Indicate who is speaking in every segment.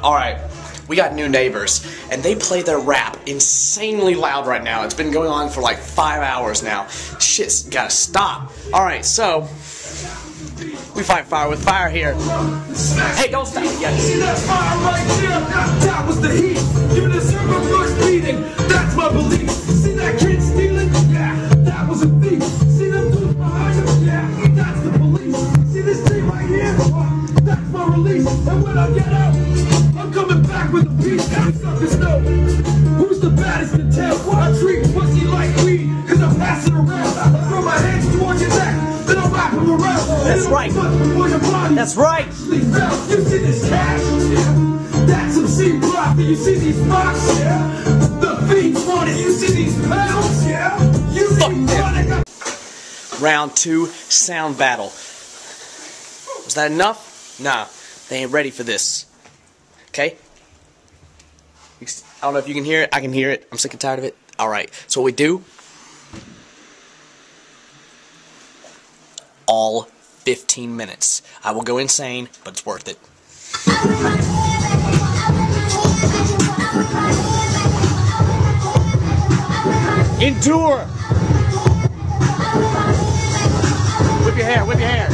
Speaker 1: Alright, we got new neighbors, and they play their rap insanely loud right now. It's been going on for like 5 hours now. Shit's gotta stop. Alright, so, we fight fire with fire here. Hey, don't stop yet.
Speaker 2: See that fire right there? That was the heat. You deserve a first beating. That's my belief. See that kid stealing? Yeah, that was a thief. See them dudes behind him? Yeah, that's the police. See this thing right here? That's my release. And when I get out, I'm coming back with a piece. Every suckers know who's the baddest in town. I treat pussy like weed, cause I pass it around. I throw my hands towards your neck, then I wrap them around.
Speaker 1: That's right. That's right.
Speaker 2: You see this cash? Yeah. That's some C-block. Do you see these rocks? Yeah. The fiends want it. You see these pounds? Yeah. You see running.
Speaker 1: Round 2, sound battle. Was that enough? Nah, they ain't ready for this. Okay? I don't know if you can hear it. I can hear it. I'm sick and tired of it. Alright, so what we do, all 15 minutes. I will go insane, but it's worth it. Endure! Whip your hair, whip your hair.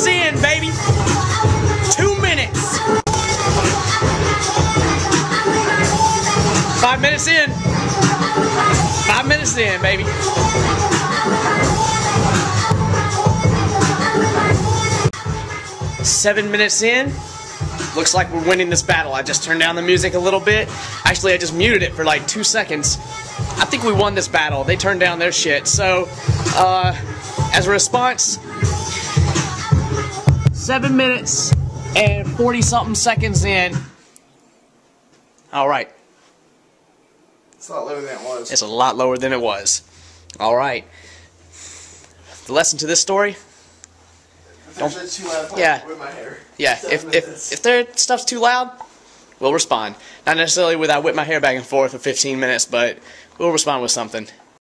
Speaker 1: In, baby. 2 minutes. 5 minutes in. 5 minutes in, baby. Seven minutes in. Looks like we're winning this battle. I just turned down the music a little bit. Actually, I just muted it for like 2 seconds. I think we won this battle. They turned down their shit. So, as a response, 7 minutes and 40-something seconds in. Alright.
Speaker 3: It's a lot lower than it was.
Speaker 1: It's a lot lower than it was. Alright. The lesson to this story?
Speaker 3: Don't, too loud,
Speaker 1: yeah.
Speaker 3: with my hair.
Speaker 1: Yeah, if their stuff's too loud, we'll respond. Not necessarily with I whip my hair back and forth for 15 minutes, but we'll respond with something.